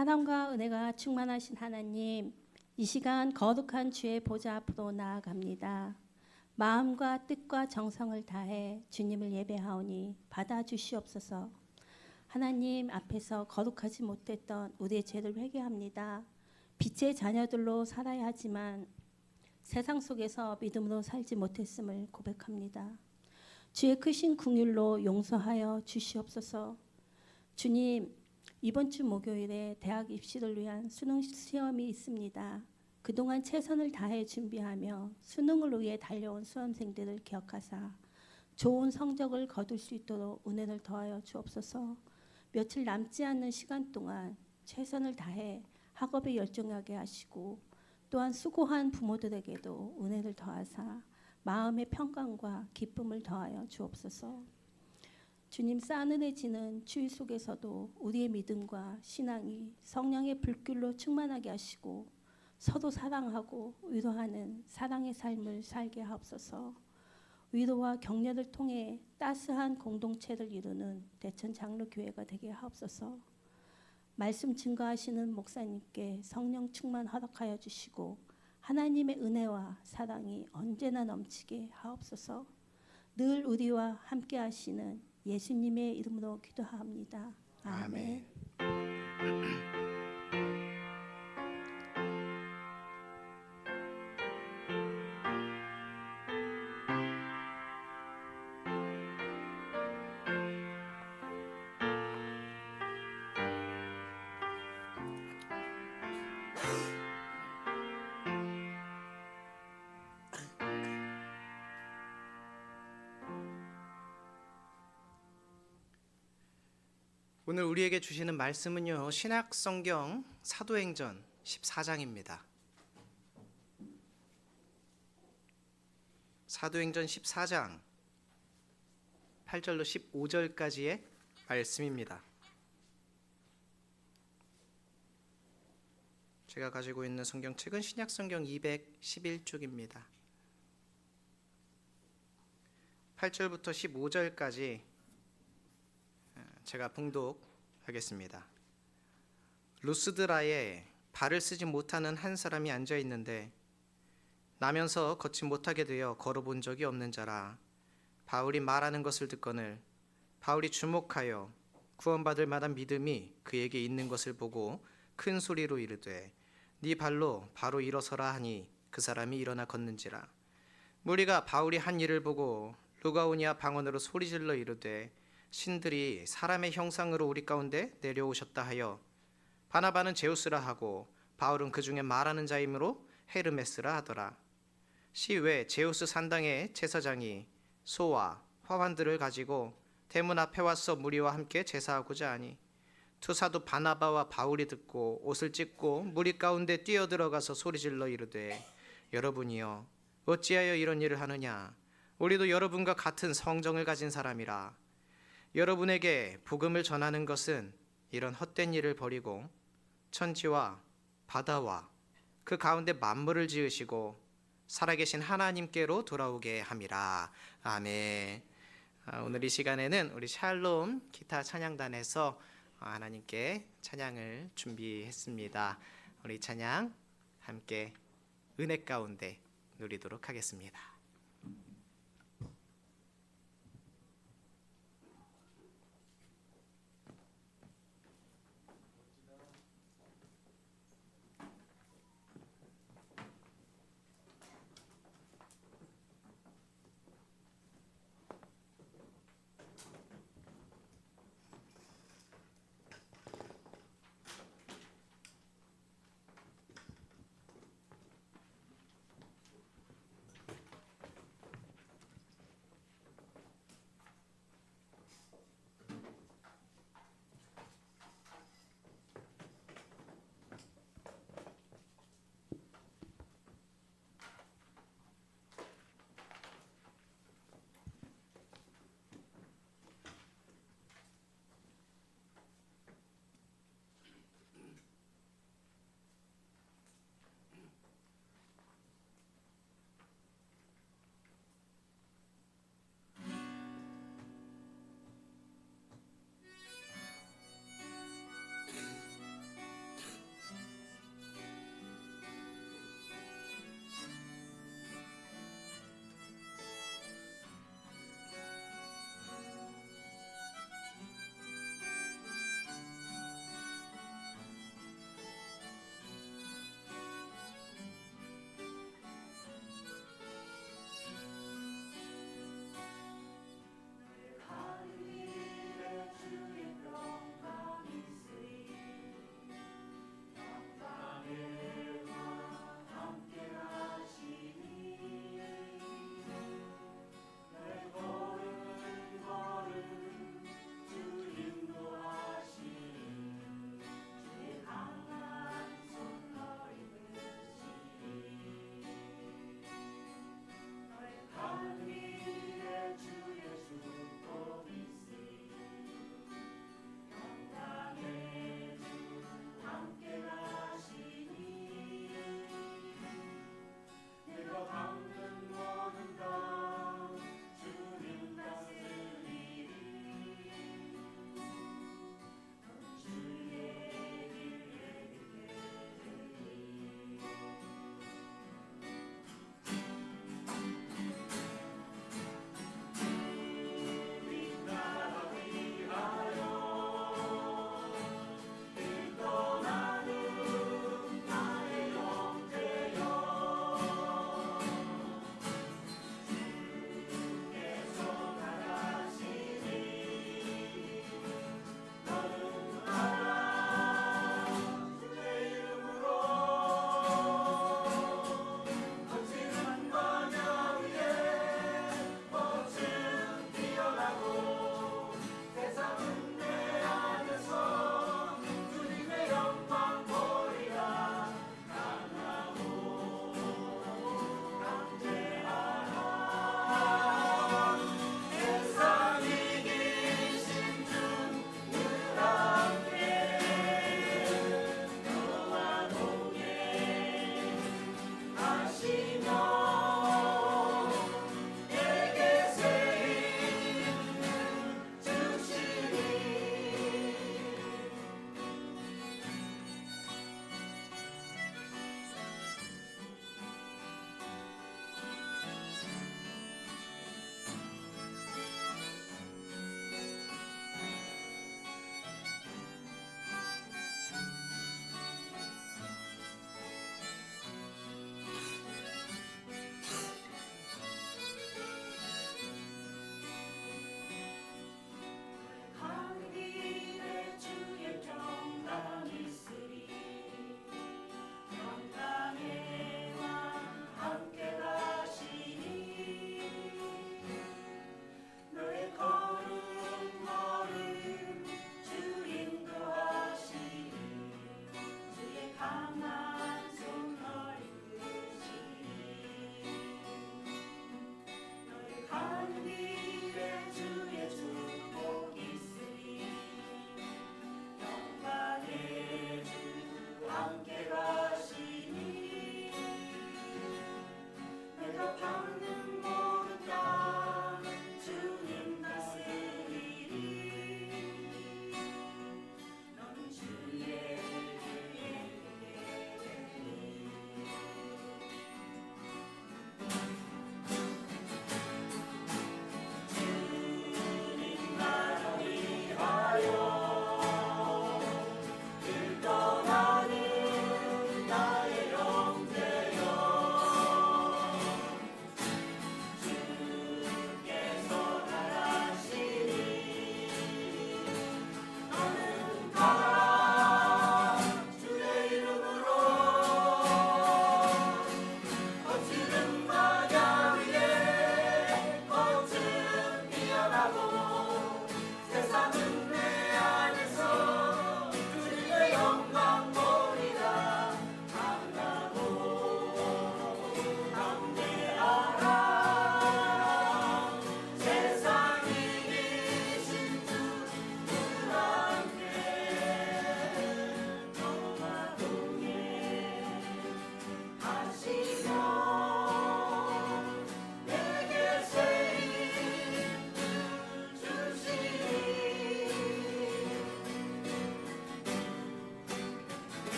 사랑과 은혜가 충만하신 하나님, 이 시간 거룩한 주의 보좌 앞으로 나아갑니다. 마음과 뜻과 정성을 다해 주님을 예배하오니 받아주시옵소서. 하나님 앞에서 거룩하지 못했던 우리의 죄를 회개합니다. 빛의 자녀들로 살아야 하지만 세상 속에서 믿음으로 살지 못했음을 고백합니다. 주의 크신 긍휼로 용서하여 주시옵소서. 주님, 이번 주 목요일에 대학 입시를 위한 수능 시험이 있습니다. 그동안 최선을 다해 준비하며 수능을 위해 달려온 수험생들을 기억하사 좋은 성적을 거둘 수 있도록 은혜를 더하여 주옵소서. 며칠 남지 않는 시간 동안 최선을 다해 학업에 열중하게 하시고 또한 수고한 부모들에게도 은혜를 더하사 마음의 평강과 기쁨을 더하여 주옵소서. 주님, 싸늘해지는 추위 속에서도 우리의 믿음과 신앙이 성령의 불길로 충만하게 하시고 서로 사랑하고 위로하는 사랑의 삶을 살게 하옵소서. 위로와 격려를 통해 따스한 공동체를 이루는 대천 장로교회가 되게 하옵소서. 말씀 증거하시는 목사님께 성령 충만 허락하여 주시고 하나님의 은혜와 사랑이 언제나 넘치게 하옵소서. 늘 우리와 함께 하시는 예수님의 이름으로 기도합니다. 아멘. 오늘 우리에게 주시는 말씀은요, 신약성경 사도행전 14장입니다. 사도행전 14장 8절로 15절까지의 말씀입니다. 제가 가지고 있는 성경책은 신약성경 211쪽입니다. 8절부터 15절까지 제가 봉독하겠습니다. 루스드라에 발을 쓰지 못하는 한 사람이 앉아 있는데 나면서 걷지 못하게 되어 걸어본 적이 없는 자라. 바울이 말하는 것을 듣거늘 바울이 주목하여 구원받을 만한 믿음이 그에게 있는 것을 보고 큰 소리로 이르되 네 발로 바로 일어서라 하니 그 사람이 일어나 걷는지라. 무리가 바울이 한 일을 보고 루가오니아 방언으로 소리질러 이르되 신들이 사람의 형상으로 우리 가운데 내려오셨다 하여 바나바는 제우스라 하고 바울은 그 중에 말하는 자이므로 헤르메스라 하더라. 시외 제우스 산당의 제사장이 소와 화환들을 가지고 대문 앞에 와서 무리와 함께 제사하고자 하니 두 사도 바나바와 바울이 듣고 옷을 찢고 무리 가운데 뛰어들어가서 소리질러 이르되 여러분이여 어찌하여 이런 일을 하느냐. 우리도 여러분과 같은 성정을 가진 사람이라. 여러분에게 복음을 전하는 것은 이런 헛된 일을 버리고 천지와 바다와 그 가운데 만물을 지으시고 살아계신 하나님께로 돌아오게 함이라. 아멘. 오늘 이 시간에는 우리 샬롬 기타 찬양단에서 하나님께 찬양을 준비했습니다. 우리 찬양 함께 은혜 가운데 누리도록 하겠습니다.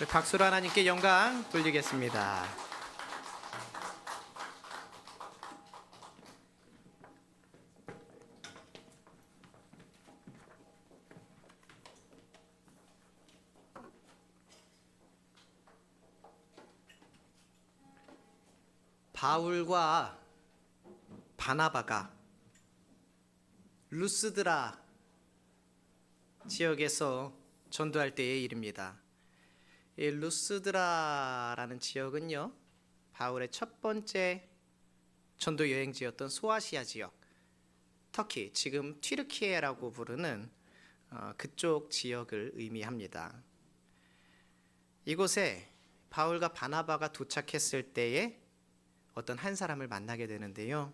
박수로 하나님께 영광 돌리겠습니다. 바울과 바나바가 루스드라 지역에서 전도할 때의 일입니다. 이 루스드라라는 지역은요, 바울의 첫 번째 전도 여행지였던 소아시아 지역, 터키, 지금 튀르키예라고 부르는 그쪽 지역을 의미합니다. 이곳에 바울과 바나바가 도착했을 때에 어떤 한 사람을 만나게 되는데요,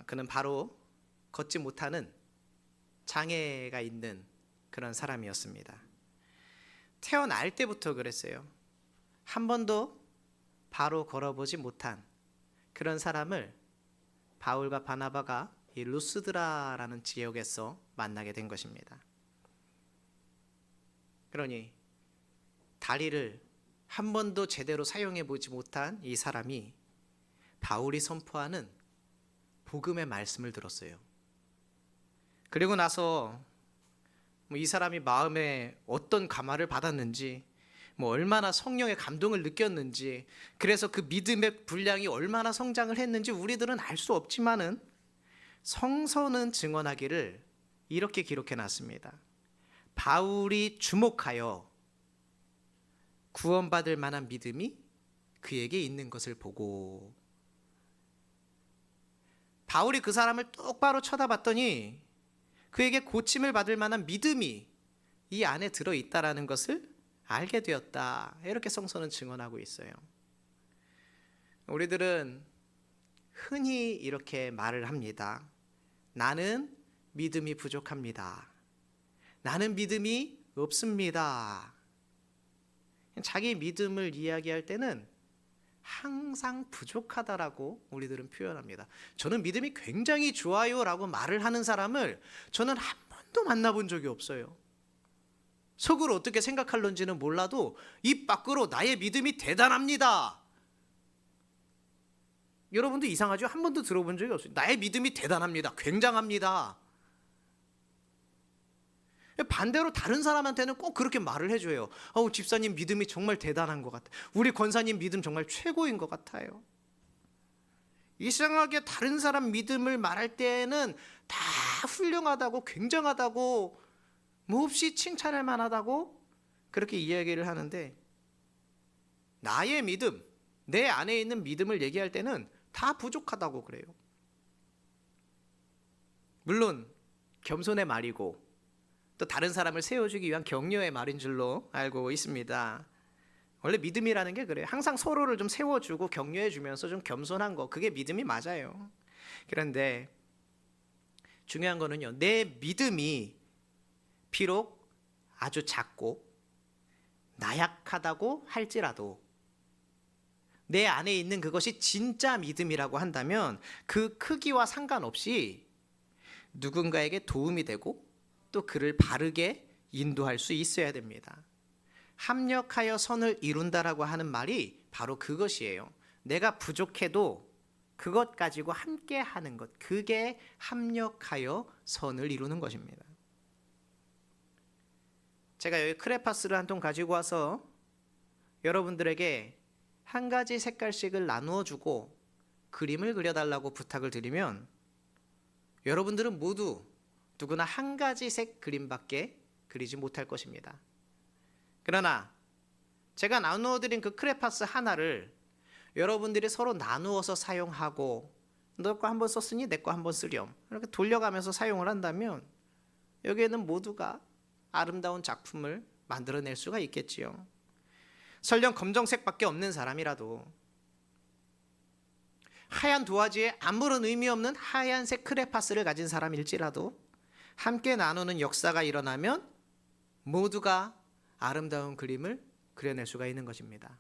그는 바로 걷지 못하는 장애가 있는 그런 사람이었습니다. 태어날 때부터 그랬어요. 한 번도 바로 걸어보지 못한 그런 사람을 바울과 바나바가 이 루스드라라는 지역에서 만나게 된 것입니다. 그러니 다리를 한 번도 제대로 사용해 보지 못한 이 사람이 바울이 선포하는 복음의 말씀을 들었어요. 그리고 나서 이 사람이 마음에 어떤 감화를 받았는지, 얼마나 성령의 감동을 느꼈는지, 그래서 그 믿음의 분량이 얼마나 성장을 했는지 우리들은 알 수 없지만은 성서는 증언하기를 이렇게 기록해 놨습니다. 바울이 주목하여 구원받을 만한 믿음이 그에게 있는 것을 보고, 바울이 그 사람을 똑바로 쳐다봤더니 그에게 고침을 받을 만한 믿음이 이 안에 들어있다라는 것을 알게 되었다. 이렇게 성서는 증언하고 있어요. 우리들은 흔히 이렇게 말을 합니다. 나는 믿음이 부족합니다. 나는 믿음이 없습니다. 자기 믿음을 이야기할 때는 항상 부족하다라고 우리들은 표현합니다. 저는 믿음이 굉장히 좋아요 라고 말을 하는 사람을 저는 한 번도 만나본 적이 없어요. 속으로 어떻게 생각할런지는 몰라도 입 밖으로 나의 믿음이 대단합니다. 여러분도 이상하죠? 한 번도 들어본 적이 없어요. 나의 믿음이 대단합니다. 굉장합니다. 반대로 다른 사람한테는 꼭 그렇게 말을 해줘요. 집사님 믿음이 정말 대단한 것 같아요. 우리 권사님 믿음 정말 최고인 것 같아요. 이상하게 다른 사람 믿음을 말할 때는 다 훌륭하다고, 굉장하다고, 몹시 칭찬할 만하다고 그렇게 이야기를 하는데, 나의 믿음, 내 안에 있는 믿음을 얘기할 때는 다 부족하다고 그래요. 물론 겸손의 말이고 또 다른 사람을 세워주기 위한 격려의 말인 줄로 알고 있습니다. 원래 믿음이라는 게 그래요. 항상 서로를 좀 세워주고 격려해주면서 좀 겸손한 거, 그게 믿음이 맞아요. 그런데 중요한 거는요, 내 믿음이 비록 아주 작고 나약하다고 할지라도 내 안에 있는 그것이 진짜 믿음이라고 한다면 그 크기와 상관없이 누군가에게 도움이 되고 또 그를 바르게 인도할 수 있어야 됩니다. 합력하여 선을 이룬다라고 하는 말이 바로 그것이에요. 내가 부족해도 그것 가지고 함께 하는 것, 그게 합력하여 선을 이루는 것입니다. 제가 여기 크레파스를 한 통 가지고 와서 여러분들에게 한 가지 색깔씩을 나누어 주고 그림을 그려달라고 부탁을 드리면 여러분들은 모두 누구나 한 가지 색 그림밖에 그리지 못할 것입니다. 그러나 제가 나누어 드린 그 크레파스 하나를 여러분들이 서로 나누어서 사용하고, 너 거 한번 썼으니 내 거 한번 쓰렴, 이렇게 돌려가면서 사용을 한다면 여기에는 모두가 아름다운 작품을 만들어낼 수가 있겠지요. 설령 검정색밖에 없는 사람이라도, 하얀 도화지에 아무런 의미 없는 하얀색 크레파스를 가진 사람일지라도 함께 나누는 역사가 일어나면 모두가 아름다운 그림을 그려낼 수가 있는 것입니다.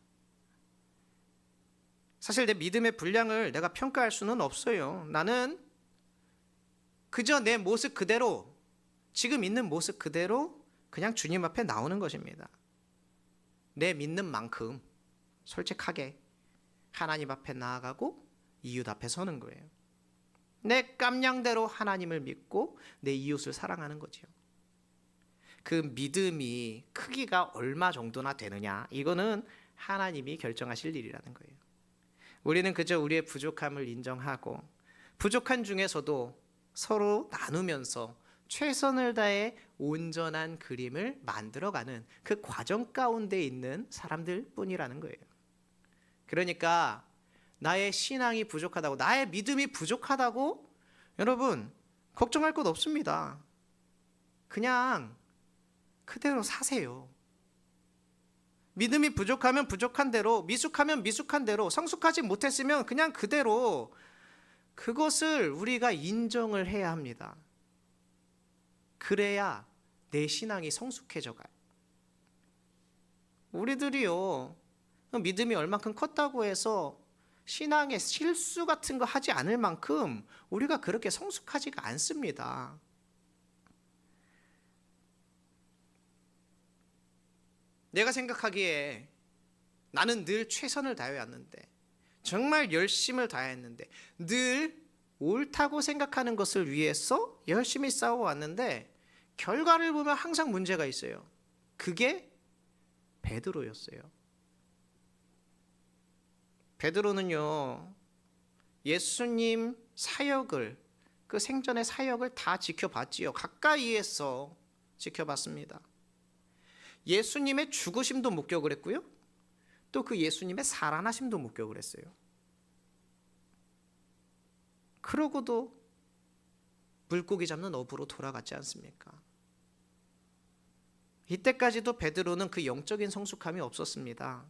사실 내 믿음의 분량을 내가 평가할 수는 없어요. 나는 그저 내 모습 그대로, 지금 있는 모습 그대로 그냥 주님 앞에 나오는 것입니다. 내 믿는 만큼 솔직하게 하나님 앞에 나아가고 이웃 앞에 서는 거예요. 내 깜냥대로 하나님을 믿고 내 이웃을 사랑하는 거죠. 그 믿음이 크기가 얼마 정도나 되느냐, 이거는 하나님이 결정하실 일이라는 거예요. 우리는 그저 우리의 부족함을 인정하고 부족한 중에서도 서로 나누면서 최선을 다해 온전한 그림을 만들어가는 그 과정 가운데 있는 사람들 뿐이라는 거예요. 그러니까 나의 신앙이 부족하다고, 나의 믿음이 부족하다고 여러분 걱정할 것 없습니다. 그냥 그대로 사세요. 믿음이 부족하면 부족한 대로, 미숙하면 미숙한 대로, 성숙하지 못했으면 그냥 그대로, 그것을 우리가 인정을 해야 합니다. 그래야 내 신앙이 성숙해져 가요. 우리들이요, 믿음이 얼만큼 컸다고 해서 신앙에 실수 같은 거 하지 않을 만큼 우리가 그렇게 성숙하지가 않습니다. 내가 생각하기에 나는 늘 최선을 다해왔는데, 정말 열심을 다했는데, 늘 옳다고 생각하는 것을 위해서 열심히 싸워왔는데 결과를 보면 항상 문제가 있어요. 그게 베드로였어요. 베드로는요, 예수님 사역을, 그 생전의 사역을 다 지켜봤지요. 가까이에서 지켜봤습니다. 예수님의 죽으심도 목격을 했고요, 또 그 예수님의 살아나심도 목격을 했어요. 그러고도 물고기 잡는 어부로 돌아갔지 않습니까? 이때까지도 베드로는 그 영적인 성숙함이 없었습니다.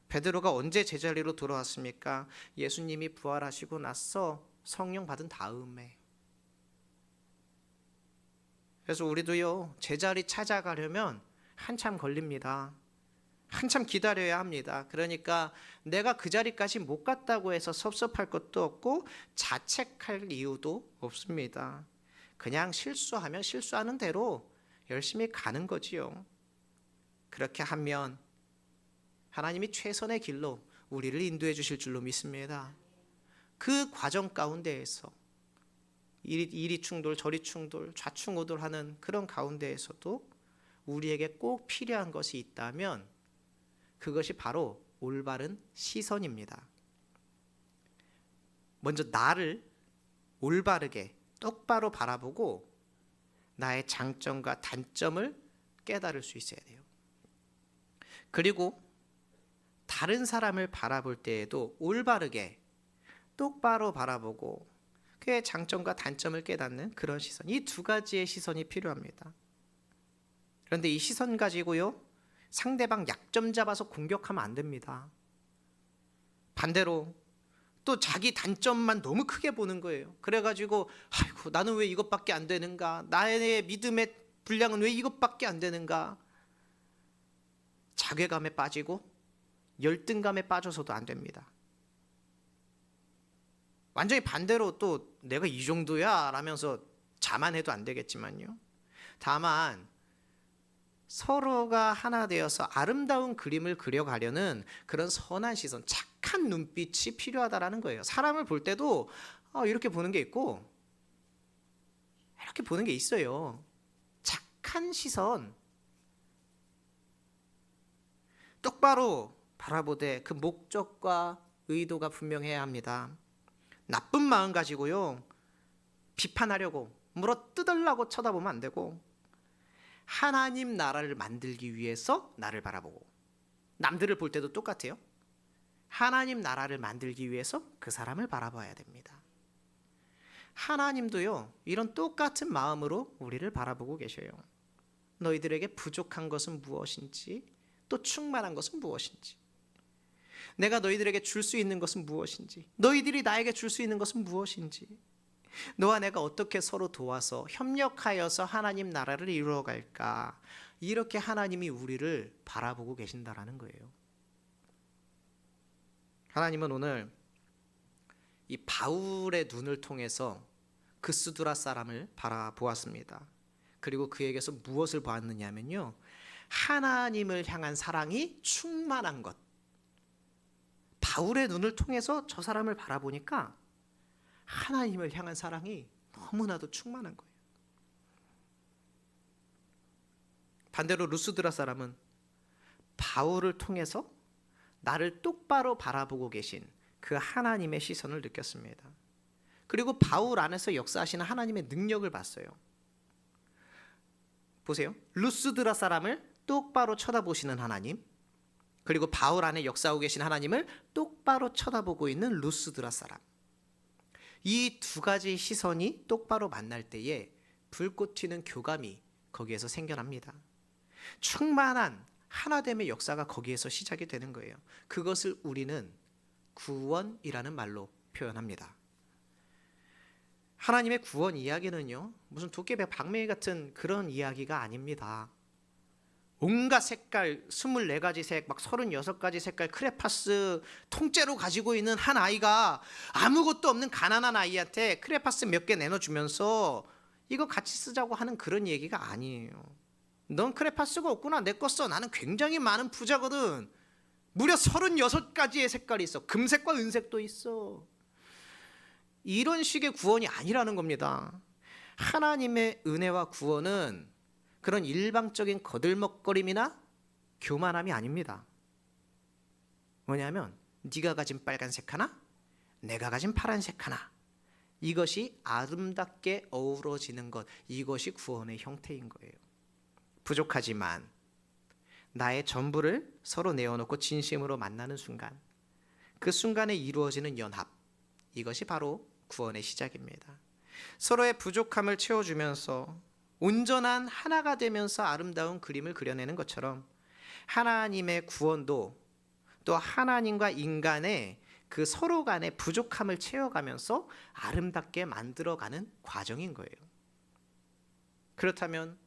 베드로가 언제 제자리로 돌아왔습니까? 예수님이 부활하시고 나서 성령 받은 다음에. 그래서 우리도요, 제자리 찾아가려면 한참 걸립니다. 한참 기다려야 합니다. 그러니까 내가 그 자리까지 못 갔다고 해서 섭섭할 것도 없고 자책할 이유도 없습니다. 그냥 실수하면 실수하는 대로 열심히 가는 거지요. 그렇게 하면 하나님이 최선의 길로 우리를 인도해 주실 줄로 믿습니다. 그 과정 가운데에서 이리 충돌 저리 충돌 좌충우돌하는 그런 가운데에서도 우리에게 꼭 필요한 것이 있다면 그것이 바로 올바른 시선입니다. 먼저 나를 올바르게 똑바로 바라보고 나의 장점과 단점을 깨달을 수 있어야 돼요. 그리고 다른 사람을 바라볼 때에도 올바르게 똑바로 바라보고 그의 장점과 단점을 깨닫는 그런 시선, 이 두 가지의 시선이 필요합니다. 그런데 이 시선 가지고요, 상대방 약점 잡아서 공격하면 안 됩니다. 반대로 또 자기 단점만 너무 크게 보는 거예요. 그래가지고 아이고 나는 왜 이것밖에 안 되는가, 나의 믿음의 분량은 왜 이것밖에 안 되는가, 자괴감에 빠지고 열등감에 빠져서도 안 됩니다. 완전히 반대로 또 내가 이 정도야 라면서 자만해도 안 되겠지만요, 다만 서로가 하나 되어서 아름다운 그림을 그려가려는 그런 선한 시선, 착한 눈빛이 필요하다라는 거예요. 사람을 볼 때도 이렇게 보는 게 있고 이렇게 보는 게 있어요. 착한 시선, 똑바로 바라보되 그 목적과 의도가 분명해야 합니다. 나쁜 마음 가지고요, 비판하려고 물어뜯으려고 쳐다보면 안 되고, 하나님 나라를 만들기 위해서 나를 바라보고, 남들을 볼 때도 똑같아요. 하나님 나라를 만들기 위해서 그 사람을 바라봐야 됩니다. 하나님도요, 이런 똑같은 마음으로 우리를 바라보고 계셔요. 너희들에게 부족한 것은 무엇인지, 또 충만한 것은 무엇인지, 내가 너희들에게 줄 수 있는 것은 무엇인지, 너희들이 나에게 줄 수 있는 것은 무엇인지, 너와 내가 어떻게 서로 도와서 협력하여서 하나님 나라를 이루어갈까, 이렇게 하나님이 우리를 바라보고 계신다라는 거예요. 하나님은 오늘 이 바울의 눈을 통해서 그스두라 사람을 바라보았습니다. 그리고 그에게서 무엇을 보았느냐면요, 하나님을 향한 사랑이 충만한 것. 바울의 눈을 통해서 저 사람을 바라보니까 하나님을 향한 사랑이 너무나도 충만한 거예요. 반대로 루스드라 사람은 바울을 통해서 나를 똑바로 바라보고 계신 그 하나님의 시선을 느꼈습니다. 그리고 바울 안에서 역사하시는 하나님의 능력을 봤어요. 보세요. 루스드라 사람을 똑바로 쳐다보시는 하나님, 그리고 바울 안에 역사하고 계신 하나님을 똑바로 쳐다보고 있는 루스드라 사람. 이 두 가지 시선이 똑바로 만날 때에 불꽃 튀는 교감이 거기에서 생겨납니다. 충만한 하나됨의 역사가 거기에서 시작이 되는 거예요. 그것을 우리는 구원이라는 말로 표현합니다. 하나님의 구원 이야기는요, 무슨 도깨비 방맹이 같은 그런 이야기가 아닙니다. 온갖 색깔, 24가지 색, 막 36가지 색깔 크레파스 통째로 가지고 있는 한 아이가 아무것도 없는 가난한 아이한테 크레파스 몇 개 내놔주면서 이거 같이 쓰자고 하는 그런 얘기가 아니에요. 넌 크레파스가 없구나, 내 거 써. 나는 굉장히 많은 부자거든. 무려 36가지의 색깔이 있어. 금색과 은색도 있어. 이런 식의 구원이 아니라는 겁니다. 하나님의 은혜와 구원은 그런 일방적인 거들먹거림이나 교만함이 아닙니다. 뭐냐면 네가 가진 빨간색 하나, 내가 가진 파란색 하나, 이것이 아름답게 어우러지는 것, 이것이 구원의 형태인 거예요. 부족하지만 나의 전부를 서로 내어놓고 진심으로 만나는 순간, 그 순간에 이루어지는 연합, 이것이 바로 구원의 시작입니다. 서로의 부족함을 채워주면서 온전한 하나가 되면서 아름다운 그림을 그려내는 것처럼 하나님의 구원도 또 하나님과 인간의 그 서로 간의 부족함을 채워가면서 아름답게 만들어가는 과정인 거예요. 그렇다면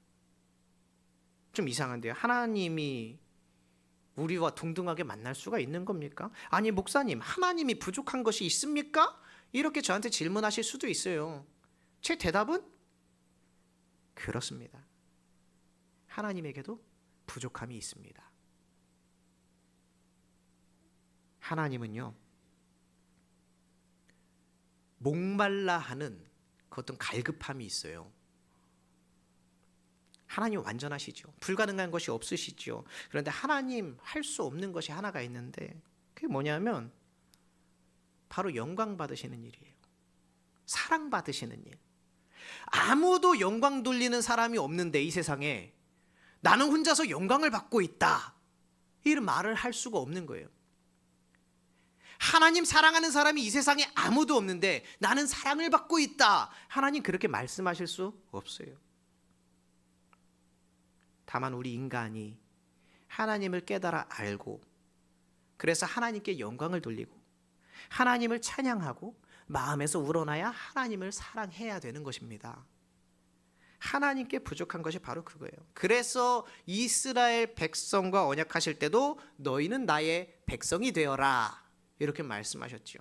좀 이상한데요. 하나님이 우리와 동등하게 만날 수가 있는 겁니까? 아니 목사님, 하나님이 부족한 것이 있습니까? 이렇게 저한테 질문하실 수도 있어요. 제 대답은 그렇습니다. 하나님에게도 부족함이 있습니다. 하나님은요, 목말라 하는 그 어떤 갈급함이 있어요. 하나님 완전하시죠. 불가능한 것이 없으시죠. 그런데 하나님 할 수 없는 것이 하나가 있는데 그게 뭐냐면 바로 영광 받으시는 일이에요. 사랑 받으시는 일. 아무도 영광 돌리는 사람이 없는데 이 세상에 나는 혼자서 영광을 받고 있다, 이런 말을 할 수가 없는 거예요. 하나님 사랑하는 사람이 이 세상에 아무도 없는데 나는 사랑을 받고 있다, 하나님 그렇게 말씀하실 수 없어요. 다만 우리 인간이 하나님을 깨달아 알고 그래서 하나님께 영광을 돌리고 하나님을 찬양하고 마음에서 우러나야 하나님을 사랑해야 되는 것입니다. 하나님께 부족한 것이 바로 그거예요. 그래서 이스라엘 백성과 언약하실 때도 너희는 나의 백성이 되어라, 이렇게 말씀하셨죠.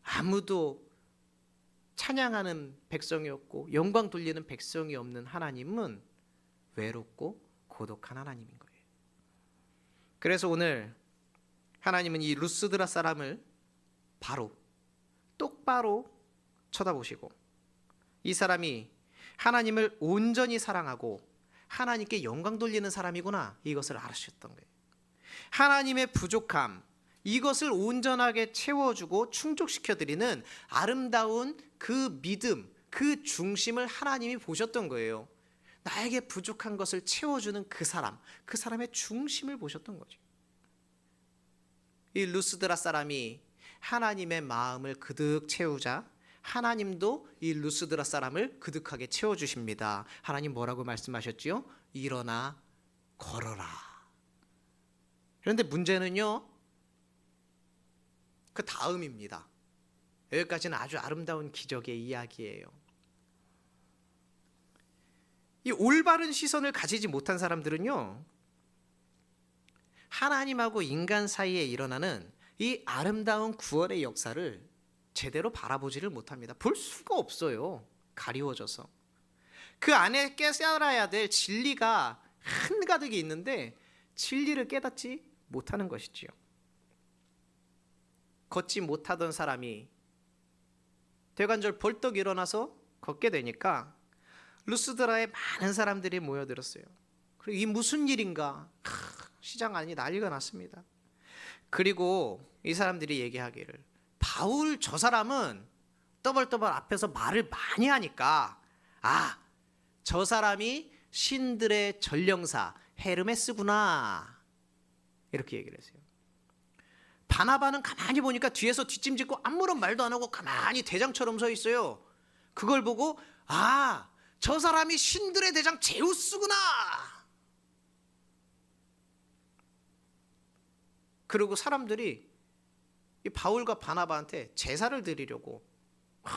아무도 찬양하는 백성이 없고 영광 돌리는 백성이 없는 하나님은 외롭고 고독한 하나님인 거예요. 그래서 오늘 하나님은 이 루스드라 사람을 바로 똑바로 쳐다보시고 이 사람이 하나님을 온전히 사랑하고 하나님께 영광 돌리는 사람이구나, 이것을 알으셨던 거예요. 하나님의 부족함, 이것을 온전하게 채워주고 충족시켜드리는 아름다운 그 믿음, 그 중심을 하나님이 보셨던 거예요. 나에게 부족한 것을 채워주는 그 사람, 그 사람의 중심을 보셨던 거죠. 이 루스드라 사람이 하나님의 마음을 그득 채우자 하나님도 이 루스드라 사람을 그득하게 채워주십니다. 하나님 뭐라고 말씀하셨지요? 일어나 걸어라. 그런데 문제는요, 그 다음입니다. 여기까지는 아주 아름다운 기적의 이야기예요. 이 올바른 시선을 가지지 못한 사람들은요, 하나님하고 인간 사이에 일어나는 이 아름다운 구원의 역사를 제대로 바라보지를 못합니다. 볼 수가 없어요. 가리워져서. 그 안에 깨달아야 될 진리가 한가득이 있는데 진리를 깨닫지 못하는 것이지요. 걷지 못하던 사람이 대관절 벌떡 일어나서 걷게 되니까 루스드라에 많은 사람들이 모여들었어요. 그리고 이 무슨 일인가? 시장 안이 난리가 났습니다. 그리고 이 사람들이 얘기하기를, 바울 저 사람은 떠벌떠벌 앞에서 말을 많이 하니까 저 사람이 신들의 전령사 헤르메스구나, 이렇게 얘기를 했어요. 바나바는 가만히 보니까 뒤에서 뒷짐짓고 아무런 말도 안 하고 가만히 대장처럼 서 있어요. 그걸 보고 저 사람이 신들의 대장 제우스구나. 그리고 사람들이 이 바울과 바나바한테 제사를 드리려고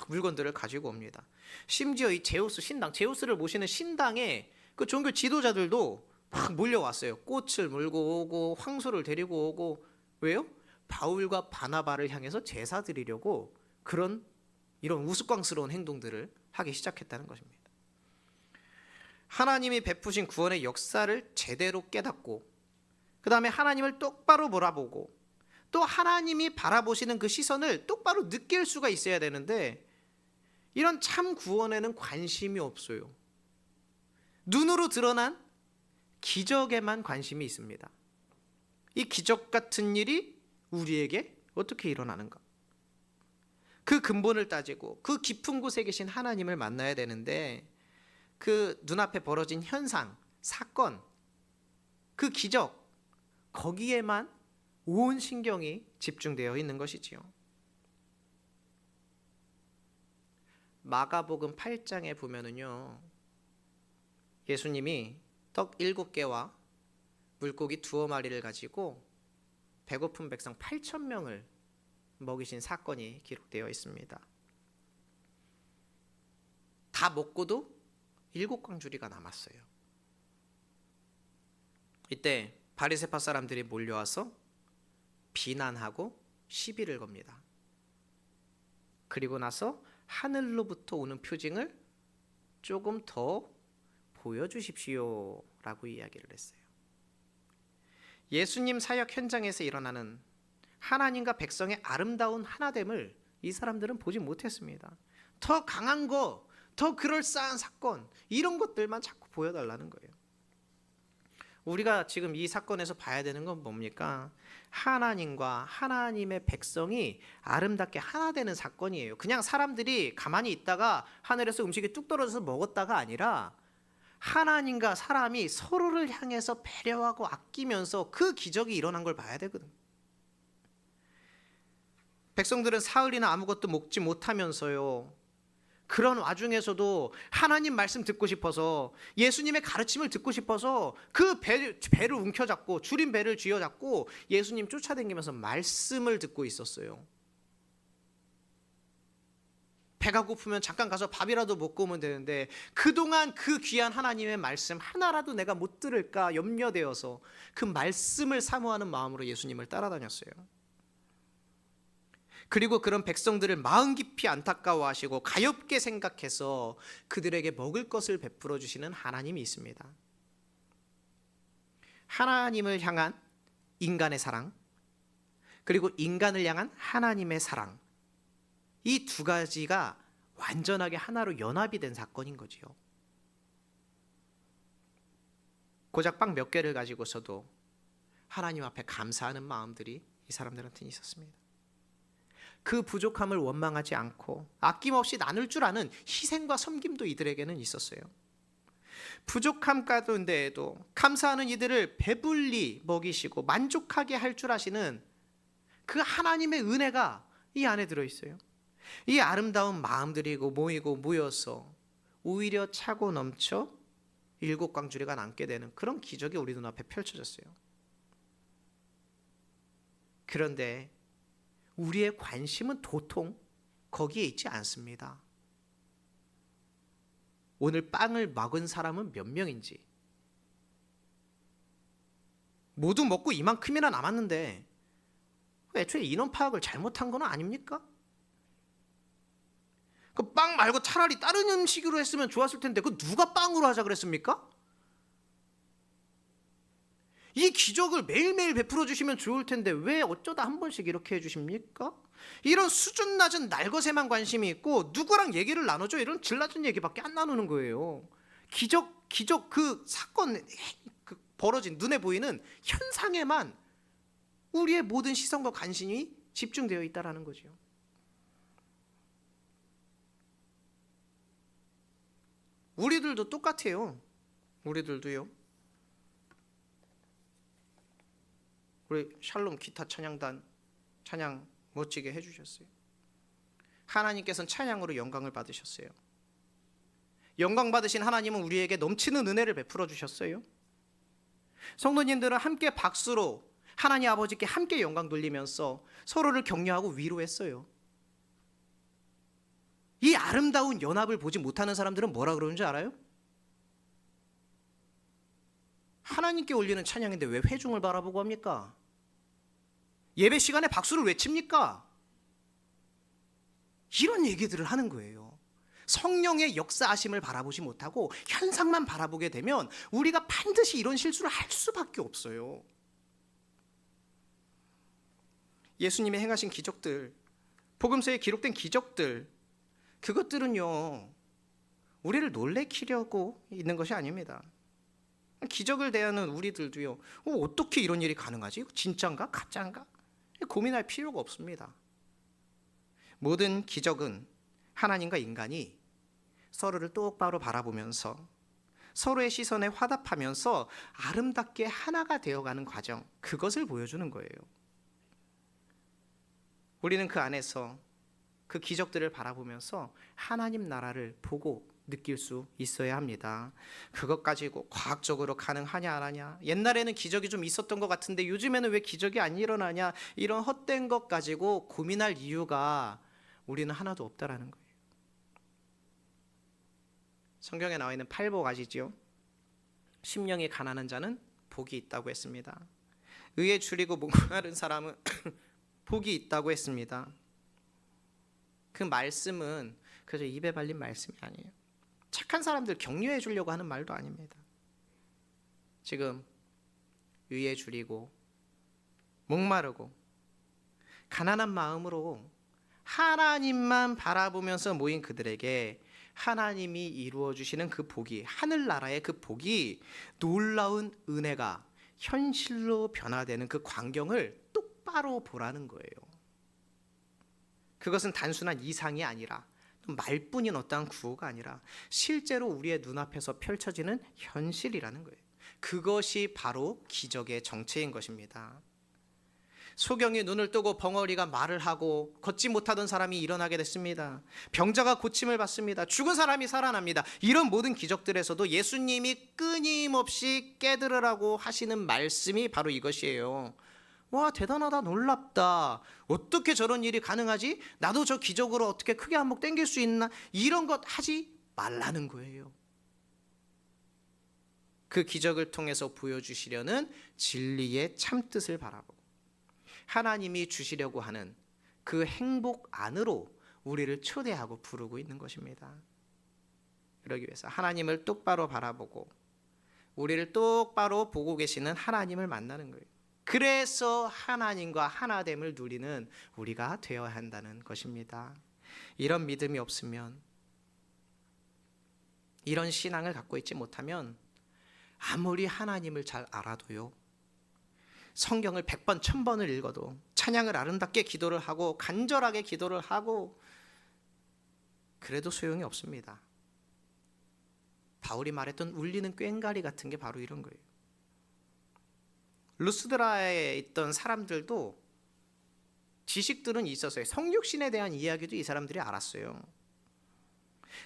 물건들을 가지고 옵니다. 심지어 이 제우스 신당, 제우스를 모시는 신당에 그 종교 지도자들도 막 몰려왔어요. 꽃을 물고 오고 황소를 데리고 오고. 왜요? 바울과 바나바를 향해서 제사 드리려고 이런 우스꽝스러운 행동들을 하기 시작했다는 것입니다. 하나님이 베푸신 구원의 역사를 제대로 깨닫고, 그 다음에 하나님을 똑바로 바라보고, 또 하나님이 바라보시는 그 시선을 똑바로 느낄 수가 있어야 되는데, 이런 참 구원에는 관심이 없어요. 눈으로 드러난 기적에만 관심이 있습니다. 이 기적 같은 일이 우리에게 어떻게 일어나는가? 그 근본을 따지고 그 깊은 곳에 계신 하나님을 만나야 되는데, 그 눈앞에 벌어진 현상, 사건, 그 기적, 거기에만 온 신경이 집중되어 있는 것이지요. 마가복음 8장에 보면은요, 예수님이 떡 7개와 물고기 2마리를 가지고 배고픈 백성 8,000명을 먹이신 사건이 기록되어 있습니다. 다 먹고도 7광주리가 남았어요. 이때 바리새파 사람들이 몰려와서 비난하고 시비를 겁니다. 그리고 나서 하늘로부터 오는 표징을 조금 더 보여주십시오 라고 이야기를 했어요. 예수님 사역 현장에서 일어나는 하나님과 백성의 아름다운 하나됨을 이 사람들은 보지 못했습니다. 더 강한 거, 더 그럴싸한 사건, 이런 것들만 자꾸 보여달라는 거예요. 우리가 지금 이 사건에서 봐야 되는 건 뭡니까? 하나님과 하나님의 백성이 아름답게 하나 되는 사건이에요. 그냥 사람들이 가만히 있다가 하늘에서 음식이 뚝 떨어져서 먹었다가 아니라, 하나님과 사람이 서로를 향해서 배려하고 아끼면서 그 기적이 일어난 걸 봐야 되거든. 백성들은 사흘이나 아무것도 먹지 못하면서요, 그런 와중에서도 하나님 말씀 듣고 싶어서, 예수님의 가르침을 듣고 싶어서 그 배를 움켜잡고, 줄인 배를 쥐어잡고 예수님 쫓아다니면서 말씀을 듣고 있었어요. 배가 고프면 잠깐 가서 밥이라도 먹고 오면 되는데, 그동안 그 귀한 하나님의 말씀 하나라도 내가 못 들을까 염려되어서 그 말씀을 사모하는 마음으로 예수님을 따라다녔어요. 그리고 그런 백성들을 마음 깊이 안타까워하시고 가엾게 생각해서 그들에게 먹을 것을 베풀어 주시는 하나님이 있습니다. 하나님을 향한 인간의 사랑, 그리고 인간을 향한 하나님의 사랑, 이 두 가지가 완전하게 하나로 연합이 된 사건인 거지요. 고작 빵 몇 개를 가지고서도 하나님 앞에 감사하는 마음들이 이 사람들한테는 있었습니다. 그 부족함을 원망하지 않고 아낌없이 나눌 줄 아는 희생과 섬김도 이들에게는 있었어요. 부족함 가운데에도 감사하는 이들을 배불리 먹이시고 만족하게 할 줄 아시는 그 하나님의 은혜가 이 안에 들어있어요. 이 아름다운 마음들이 모이고 모여서 오히려 차고 넘쳐 7광주리가 남게 되는 그런 기적이 우리 눈앞에 펼쳐졌어요. 그런데 우리의 관심은 도통 거기에 있지 않습니다. 오늘 빵을 먹은 사람은 몇 명인지, 모두 먹고 이만큼이나 남았는데 애초에 인원 파악을 잘못한 건 아닙니까? 그 빵 말고 차라리 다른 음식으로 했으면 좋았을 텐데 그 누가 빵으로 하자 그랬습니까? 이 기적을 매일매일 베풀어 주시면 좋을 텐데 왜 어쩌다 한 번씩 이렇게 해주십니까? 이런 수준 낮은 날 것에만 관심이 있고 누구랑 얘기를 나눠줘 이런 질 낮은 얘기밖에 안 나누는 거예요. 기적 그 사건 그 벌어진 눈에 보이는 현상에만 우리의 모든 시선과 관심이 집중되어 있다라는 거죠. 우리들도 똑같아요. 우리들도요. 우리 샬롬 기타 찬양단 찬양 멋지게 해주셨어요. 하나님께서는 찬양으로 영광을 받으셨어요. 영광 받으신 하나님은 우리에게 넘치는 은혜를 베풀어 주셨어요. 성도님들은 함께 박수로 하나님 아버지께 함께 영광 돌리면서 서로를 격려하고 위로했어요. 이 아름다운 연합을 보지 못하는 사람들은 뭐라 그러는 줄 알아요? 하나님께 올리는 찬양인데 왜 회중을 바라보고 합니까? 예배 시간에 박수를 왜 칩니까? 이런 얘기들을 하는 거예요. 성령의 역사하심을 바라보지 못하고 현상만 바라보게 되면 우리가 반드시 이런 실수를 할 수밖에 없어요. 예수님이 행하신 기적들, 복음서에 기록된 기적들, 그것들은요 우리를 놀래키려고 있는 것이 아닙니다. 기적을 대하는 우리들도요 어떻게 이런 일이 가능하지? 진짜인가? 가짜인가? 고민할 필요가 없습니다. 모든 기적은 하나님과 인간이 서로를 똑바로 바라보면서 서로의 시선에 화답하면서 아름답게 하나가 되어가는 과정, 그것을 보여주는 거예요. 우리는 그 안에서 그 기적들을 바라보면서 하나님 나라를 보고 느낄 수 있어야 합니다. 그것 가지고 과학적으로 가능하냐 안 하냐, 옛날에는 기적이 좀 있었던 것 같은데 요즘에는 왜 기적이 안 일어나냐, 이런 헛된 것 가지고 고민할 이유가 우리는 하나도 없다라는 거예요. 성경에 나와 있는 팔복 아시죠? 심령이 가난한 자는 복이 있다고 했습니다. 의에 줄이고 목마른 사람은 복이 있다고 했습니다. 그 말씀은 그저 입에 발린 말씀이 아니에요. 착한 사람들 격려해 주려고 하는 말도 아닙니다. 지금 의에 줄이고 목마르고 가난한 마음으로 하나님만 바라보면서 모인 그들에게 하나님이 이루어 주시는 그 복이, 하늘나라의 그 복이, 놀라운 은혜가 현실로 변화되는 그 광경을 똑바로 보라는 거예요. 그것은 단순한 이상이 아니라 말뿐인 어떠한 구호가 아니라 실제로 우리의 눈앞에서 펼쳐지는 현실이라는 거예요. 그것이 바로 기적의 정체인 것입니다. 소경이 눈을 뜨고 벙어리가 말을 하고 걷지 못하던 사람이 일어나게 됐습니다. 병자가 고침을 받습니다. 죽은 사람이 살아납니다. 이런 모든 기적들에서도 예수님이 끊임없이 깨달으라고 하시는 말씀이 바로 이것이에요. 와, 대단하다, 놀랍다, 어떻게 저런 일이 가능하지? 나도 저 기적으로 어떻게 크게 한몫 땡길 수 있나? 이런 것 하지 말라는 거예요. 그 기적을 통해서 보여주시려는 진리의 참뜻을 바라보고 하나님이 주시려고 하는 그 행복 안으로 우리를 초대하고 부르고 있는 것입니다. 그러기 위해서 하나님을 똑바로 바라보고 우리를 똑바로 보고 계시는 하나님을 만나는 거예요. 그래서 하나님과 하나됨을 누리는 우리가 되어야 한다는 것입니다. 이런 믿음이 없으면, 이런 신앙을 갖고 있지 못하면 아무리 하나님을 잘 알아도요, 성경을 100번 1000번을 읽어도, 찬양을 아름답게 기도를 하고 간절하게 기도를 하고 그래도 소용이 없습니다. 바울이 말했던 울리는 꽹과리 같은 게 바로 이런 거예요. 루스드라에 있던 사람들도 지식들은 있었어요. 성육신에 대한 이야기도 이 사람들이 알았어요.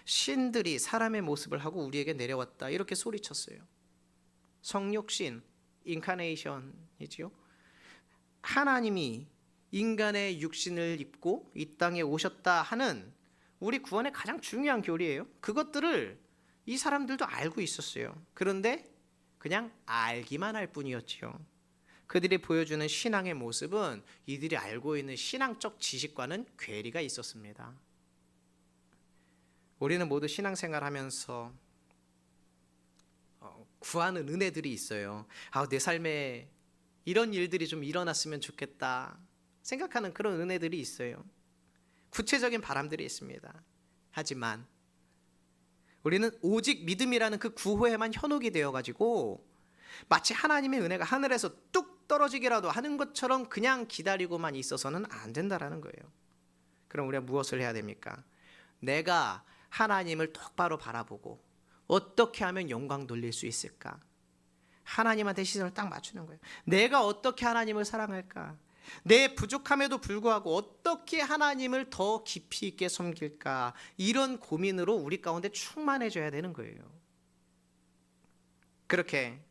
신들이 사람의 모습을 하고 우리에게 내려왔다, 이렇게 소리쳤어요. 성육신, 인카네이션이지요. 하나님이 인간의 육신을 입고 이 땅에 오셨다 하는 우리 구원의 가장 중요한 교리예요. 그것들을 이 사람들도 알고 있었어요. 그런데 그냥 알기만 할 뿐이었지요. 그들이 보여주는 신앙의 모습은 이들이 알고 있는 신앙적 지식과는 괴리가 있었습니다. 우리는 모두 신앙생활하면서 구하는 은혜들이 있어요. 내 삶에 이런 일들이 좀 일어났으면 좋겠다 생각하는 그런 은혜들이 있어요. 구체적인 바람들이 있습니다. 하지만 우리는 오직 믿음이라는 그 구호에만 현혹이 되어가지고 마치 하나님의 은혜가 하늘에서 뚝 떨어지기라도 하는 것처럼 그냥 기다리고만 있어서는 안 된다라는 거예요. 그럼 우리가 무엇을 해야 됩니까? 내가 하나님을 똑바로 바라보고 어떻게 하면 영광 돌릴 수 있을까? 하나님한테 시선을 딱 맞추는 거예요. 내가 어떻게 하나님을 사랑할까? 내 부족함에도 불구하고 어떻게 하나님을 더 깊이 있게 섬길까? 이런 고민으로 우리 가운데 충만해져야 되는 거예요. 그렇게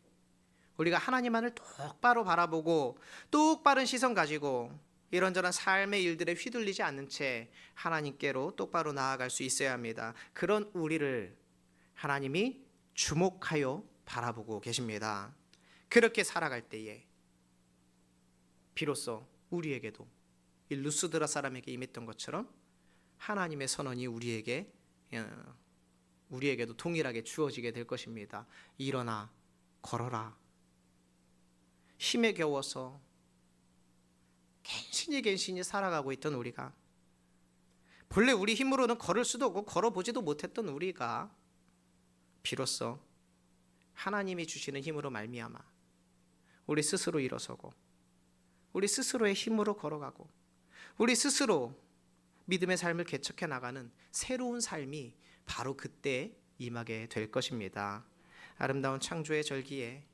우리가 하나님만을 똑바로 바라보고 똑바른 시선 가지고 이런저런 삶의 일들에 휘둘리지 않는 채 하나님께로 똑바로 나아갈 수 있어야 합니다. 그런 우리를 하나님이 주목하여 바라보고 계십니다. 그렇게 살아갈 때에 비로소 우리에게도 이 루스드라 사람에게 임했던 것처럼 하나님의 선언이 우리에게도 동일하게 주어지게 될 것입니다. 일어나 걸어라. 힘에 겨워서 갠신히 살아가고 있던 우리가, 본래 우리 힘으로는 걸을 수도 없고 걸어보지도 못했던 우리가 비로소 하나님이 주시는 힘으로 말미암아 우리 스스로 일어서고 우리 스스로의 힘으로 걸어가고 우리 스스로 믿음의 삶을 개척해 나가는 새로운 삶이 바로 그때 임하게 될 것입니다. 아름다운 창조의 절기에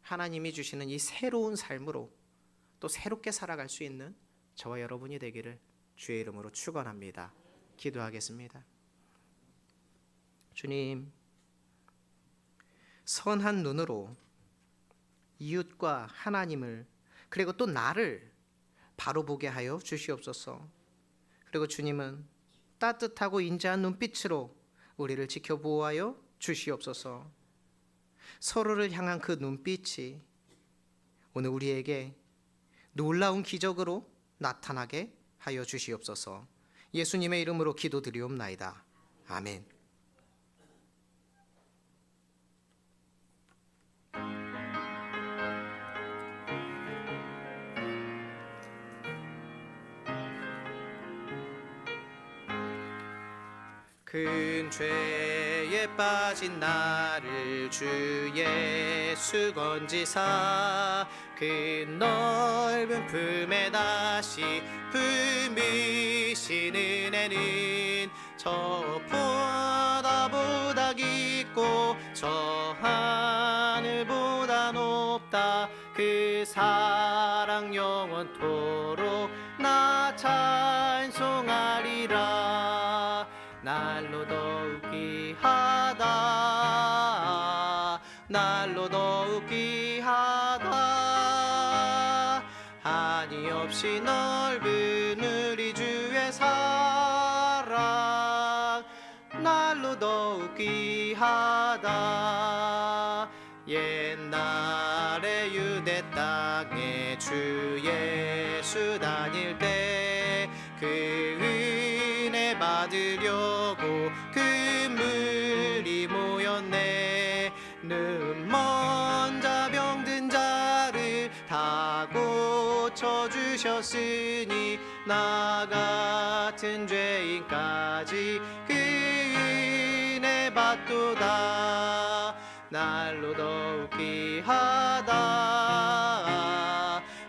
하나님이 주시는 이 새로운 삶으로 또 새롭게 살아갈 수 있는 저와 여러분이 되기를 주의 이름으로 축원합니다. 기도하겠습니다. 주님, 선한 눈으로 이웃과 하나님을 그리고 또 나를 바로 보게 하여 주시옵소서. 그리고 주님은 따뜻하고 인자한 눈빛으로 우리를 지켜보호하여 주시옵소서. 서로를 향한 그 눈빛이 오늘 우리에게 놀라운 기적으로 나타나게 하여 주시옵소서. 예수님의 이름으로 기도드리옵나이다. 아멘. 큰 죄에 빠진 나를 주 예수 건지사 그 넓은 품에 다시 품으신 은혜는 저보다 깊고 저 하늘보다 높다. 그 사랑 영원토록 나 찬송하리라. 날로 더욱 귀하다. 날로 더욱 귀하다. 한이 없이 넓은 우리 주의 사랑 날로 더욱 귀하다. 옛날에 유대 땅에 주 예수 다닐 때 그 은혜 받으려고 그물이 모였네. 눈먼 자 병든 자를 다 고쳐주셨으니 나 같은 죄인까지 그 은혜 받도다. 날로 더욱 귀하다.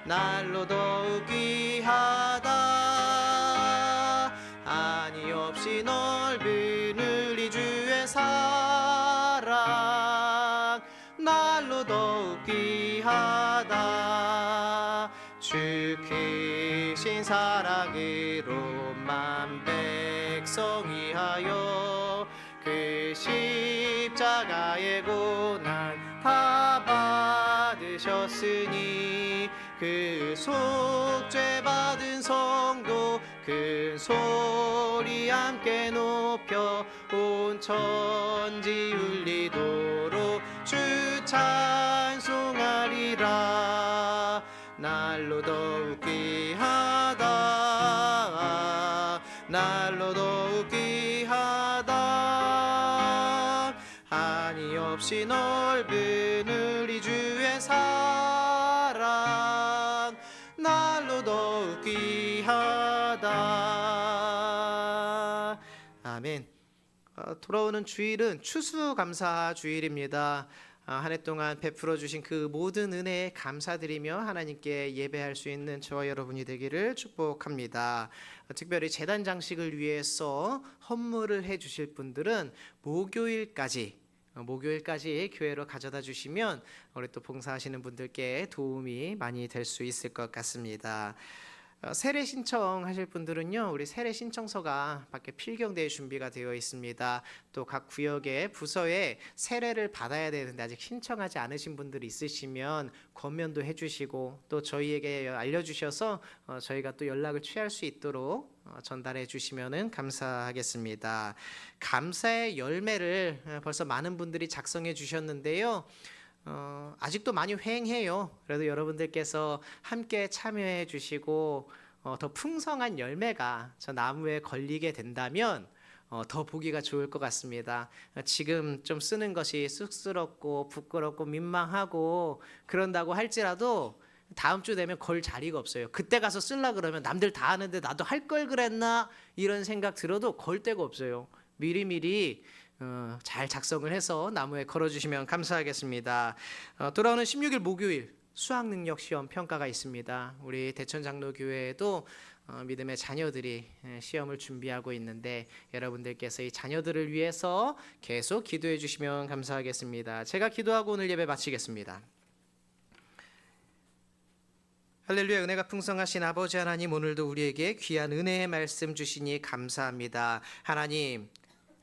날로 더욱 귀하다. 한이 없이 넓은 우리 주의 사랑 날로 더욱 귀하다. 주 크신 사랑으로 만 백성 위하여 그 십자가의 고난 다 받으셨으니 그 속죄 받은 성도 큰 소리 함께 높여 온 천지 울리도록 주 찬송하리라. 날로 더욱 귀하다. 날로 더욱 귀하다. 한이 없이 넓은 우리 주의 사랑 날로 더욱 귀하다. 아멘. 돌아오는 주일은 추수감사 주일입니다. 한 해 동안 베풀어 주신 그 모든 은혜에 감사드리며 하나님께 예배할 수 있는 저와 여러분이 되기를 축복합니다. 특별히 제단 장식을 위해서 헌물을 해 주실 분들은 목요일까지 교회로 가져다 주시면 우리 또 봉사하시는 분들께 도움이 많이 될 수 있을 것 같습니다. 세례 신청하실 분들은요, 우리 세례 신청서가 밖에 필경대에 준비가 되어 있습니다. 또 각 구역의 부서에 세례를 받아야 되는데 아직 신청하지 않으신 분들이 있으시면 권면도 해주시고 또 저희에게 알려주셔서 저희가 또 연락을 취할 수 있도록 전달해 주시면 감사하겠습니다. 감사의 열매를 벌써 많은 분들이 작성해 주셨는데요. 아직도 많이 횡해요. 그래도 여러분들께서 함께 참여해 주시고 더 풍성한 열매가 저 나무에 걸리게 된다면 더 보기가 좋을 것 같습니다. 지금 좀 쓰는 것이 쑥스럽고 부끄럽고 민망하고 그런다고 할지라도 다음 주 되면 걸 자리가 없어요. 그때 가서 쓰려 그러면 남들 다 하는데 나도 할 걸 그랬나 이런 생각 들어도 걸 데가 없어요. 미리미리 잘 작성을 해서 나무에 걸어주시면 감사하겠습니다. 돌아오는 16일 목요일 수학능력 시험 평가가 있습니다. 우리 대천장로교회에도 믿음의 자녀들이 시험을 준비하고 있는데 여러분들께서 이 자녀들을 위해서 계속 기도해 주시면 감사하겠습니다. 제가 기도하고 오늘 예배 마치겠습니다. 할렐루야. 은혜가 풍성하신 아버지 하나님, 오늘도 우리에게 귀한 은혜의 말씀 주시니 감사합니다. 하나님,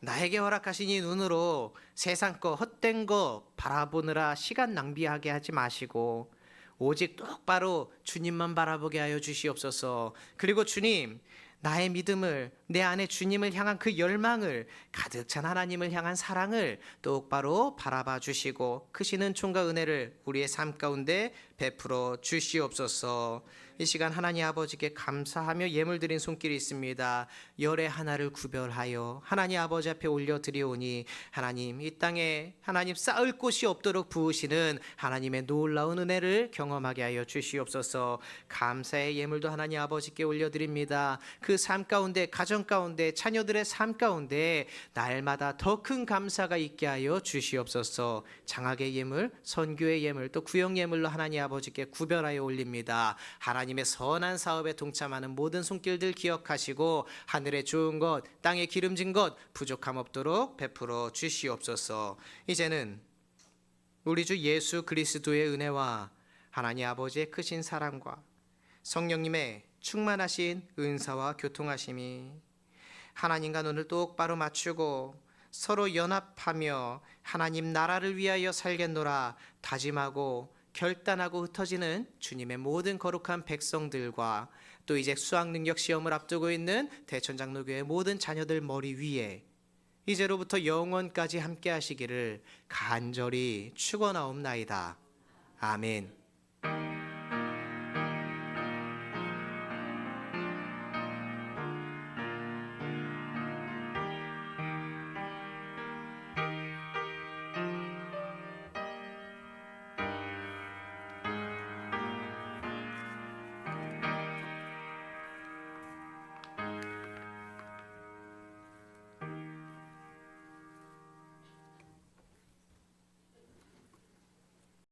나에게 허락하신 이 눈으로 세상 거 헛된 거 바라보느라 시간 낭비하게 하지 마시고 오직 똑바로 주님만 바라보게 하여 주시옵소서. 그리고 주님, 나의 믿음을, 내 안에 주님을 향한 그 열망을, 가득 찬 하나님을 향한 사랑을 똑바로 바라봐 주시고 크신 은총과 은혜를 우리의 삶 가운데 베풀어 주시옵소서. 이 시간 하나님 아버지께 감사하며 예물 드린 손길이 있습니다. 열의 하나를 구별하여 하나님 아버지 앞에 올려드리오니 하나님, 이 땅에 하나님 쌓을 곳이 없도록 부으시는 하나님의 놀라운 은혜를 경험하게 하여 주시옵소서. 감사의 예물도 하나님 아버지께 올려드립니다. 그 삶 가운데, 가정 가운데, 자녀들의 삶 가운데 날마다 더 큰 감사가 있게 하여 주시옵소서. 장학의 예물, 선교의 예물, 또 구역 예물로 하나님 아버지께 구별하여 올립니다. 하나님의 선한 사업에 동참하는 모든 손길들 기억하시고 하늘의 좋은 것, 땅의 기름진 것 부족함 없도록 베풀어 주시옵소서. 이제는 우리 주 예수 그리스도의 은혜와 하나님 아버지의 크신 사랑과 성령님의 충만하신 은사와 교통하심이 하나님과 눈을 똑바로 맞추고 서로 연합하며 하나님 나라를 위하여 살겠노라 다짐하고 결단하고 흩어지는 주님의 모든 거룩한 백성들과 또 이제 수학능력 시험을 앞두고 있는 대천장로교회 모든 자녀들 머리 위에 이제로부터 영원까지 함께 하시기를 간절히 축원하옵나이다. 아멘.